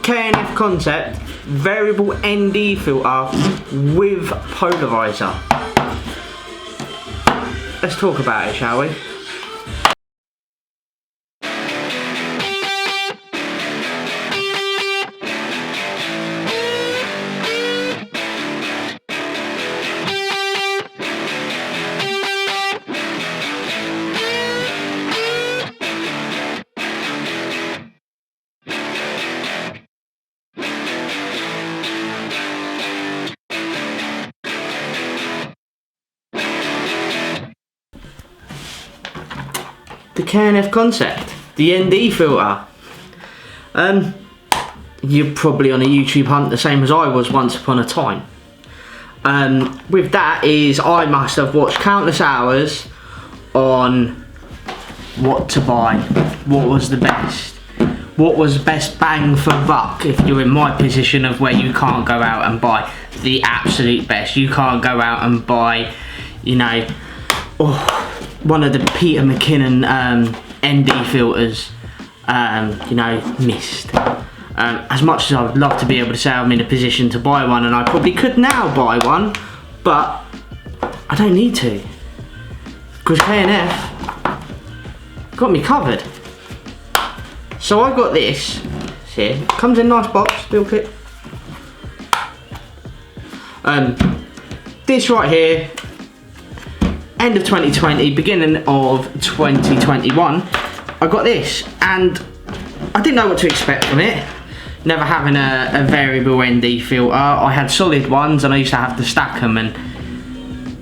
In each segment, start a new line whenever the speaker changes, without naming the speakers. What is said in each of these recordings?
K&F Concept variable ND filter with polarizer. Let's talk about it, shall we? The K&F Concept, the ND filter. You're probably on a YouTube hunt the same as I was once upon a time. With that is I must have watched countless hours on what to buy, what was the best, what was best bang for buck if you're in my position of where you can't go out and buy the absolute best. You can't go out and buy, you know, one of the Peter McKinnon ND filters, you know, missed. As much as I would love to be able to say I'm in a position to buy one, and I probably could now buy one, but I don't need to, because K&F got me covered. So I got this here, comes in a nice box, little kit. This right here, end of 2020, beginning of 2021, I got this, and I didn't know what to expect from it. Never having a variable ND filter, I had solid ones and I used to have to stack them, and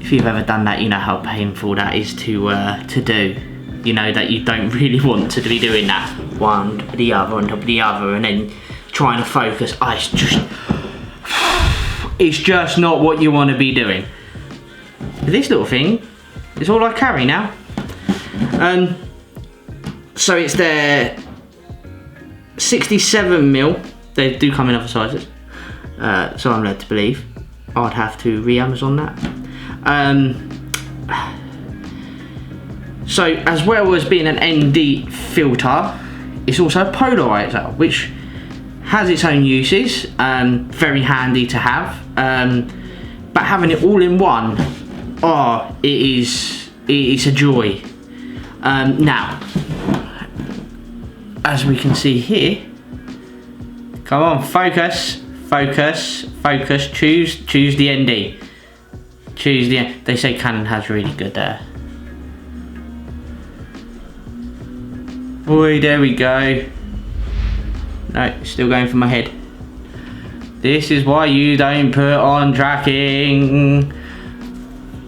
if you've ever done that, you know how painful that is to do. You know that you don't really want to be doing that, one on top of the other, on top of the other, and then trying to focus. It's just not what you want to be doing. This little thing is all I carry now. So it's their 67mm. They do come in other sizes, so I'm led to believe I'd have to re-Amazon that. So as well as being an ND filter, it's also a polarizer, which has its own uses, very handy to have, but having it all in one, it's a joy. Now, as we can see here, come on, focus, focus, focus, choose the ND. Choose the, they say Canon has really good Boy, there we go. No, still going for my head. This is why you don't put on tracking.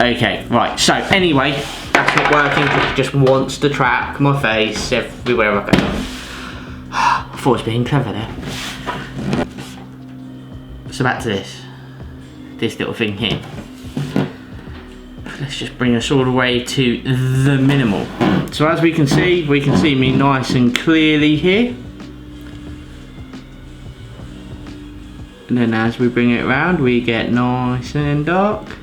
Okay, right, so anyway, that's not working because it just wants to track my face everywhere I go. I thought I was being clever there. So back to this little thing here. Let's just bring us all the way to the minimal. So as we can see me nice and clearly here. And then as we bring it around, we get nice and darker.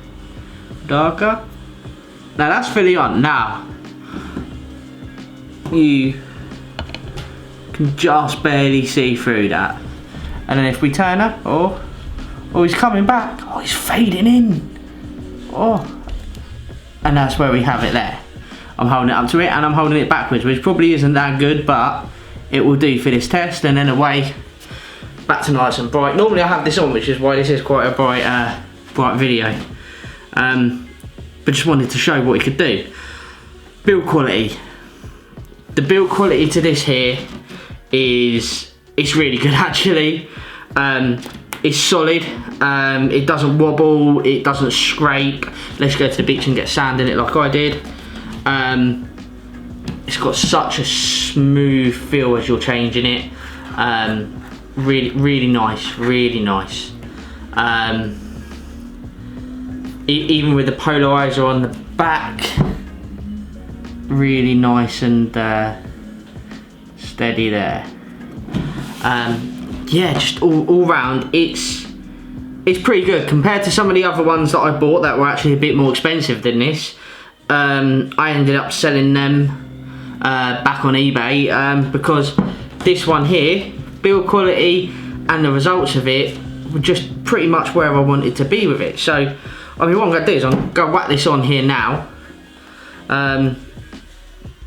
Now that's fully on. Now, you can just barely see through that. And then if we turn up, oh, he's coming back. Oh, he's fading in. Oh. And that's where we have it there. I'm holding it up to it and I'm holding it backwards, which probably isn't that good, but it will do for this test. And then away, back to nice and bright. Normally I have this on, which is why this is quite a bright video. But just wanted to show what it could do. Build quality. The build quality to this here it's really good actually. It's solid, it doesn't wobble, it doesn't scrape. Let's go to the beach and get sand in it like I did. It's got such a smooth feel as you're changing it. Really nice, really nice. Even with the polarizer on the back, really nice and steady there. Yeah, just all round, it's pretty good compared to some of the other ones that I bought that were actually a bit more expensive than this. I ended up selling them back on eBay because this one here, build quality, and the results of it were just pretty much where I wanted to be with it. So I mean, what I'm going to do is I'm going to whack this on here now,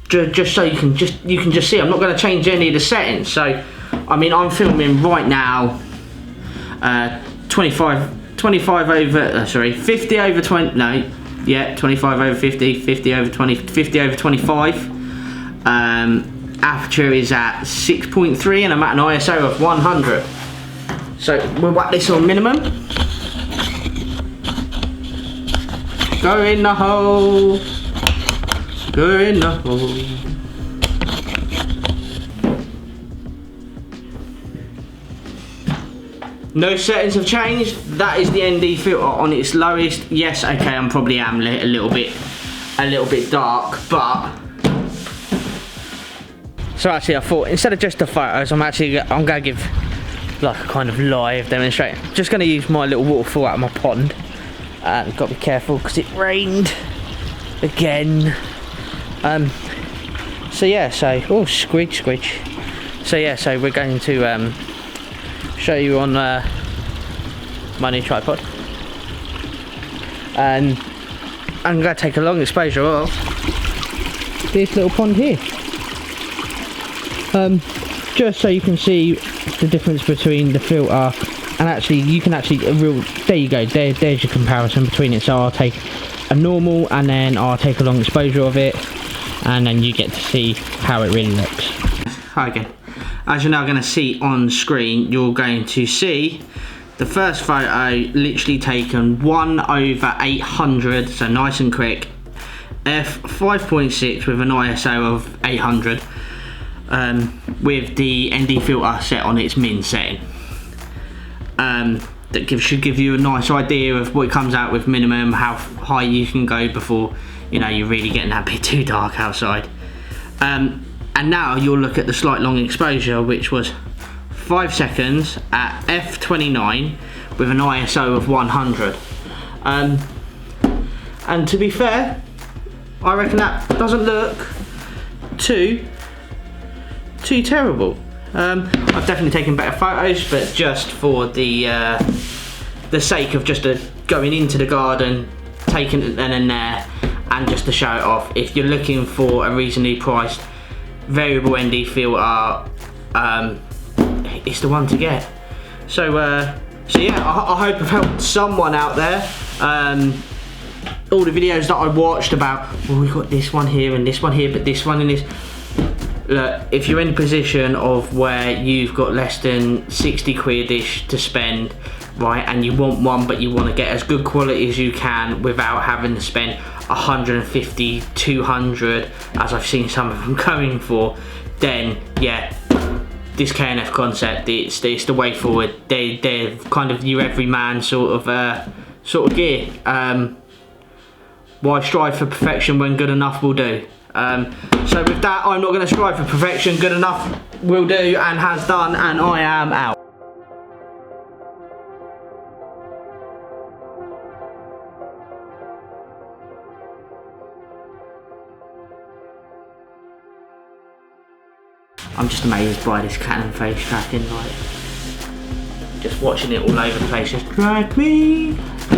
just so you can just see. I'm not going to change any of the settings. So I mean, I'm filming right now 50 over 20, no, yeah, 25 over 50, 50 over 20, 50 over 25. Aperture is at 6.3 and I'm at an ISO of 100. So we'll whack this on minimum. Go in the hole. Go in the hole. No settings have changed. That is the ND filter on its lowest. Yes, okay, I'm probably a little bit dark, but so actually I thought instead of just the photos, I'm gonna give like a kind of live demonstration. Just gonna use my little waterfall out of my pond, and got to be careful because it rained again. So yeah, so oh squidge. So yeah, so we're going to show you on my new tripod, and I'm going to take a long exposure of this little pond here, just so you can see the difference between the filter and actually you can actually there you go, there's your comparison between it. So I'll take a normal and then I'll take a long exposure of it, and then you get to see how it really looks. Hi again. As you're now going to see on screen, you're going to see the first photo literally taken 1/800, so nice and quick, f5.6 with an ISO of 800, with the ND filter set on its min setting. That should give you a nice idea of what it comes out with minimum, how high you can go before you're really getting that bit too dark outside. And now you'll look at the slight long exposure, which was 5 seconds at f29 with an ISO of 100. And to be fair, I reckon that doesn't look too terrible. I've definitely taken better photos, but just for the sake of just going into the garden, taking it then and there, and just to show it off, if you're looking for a reasonably priced variable ND filter, it's the one to get. So yeah, I hope I've helped someone out there. All the videos that I watched about, well, we've got this one here and this one here, but this one and this. Look, if you're in a position of where you've got less than 60 quid-ish to spend, right, and you want one but you want to get as good quality as you can without having to spend 150, 200, as I've seen some of them going for, then yeah, this K&F concept, it's the way forward. They're kind of your everyman sort of gear. Why strive for perfection when good enough will do? So with that, I'm not going to strive for perfection. Good enough will do and has done, and I am out. I'm just amazed by this Canon face tracking, like, just watching it all over the place, just drag me.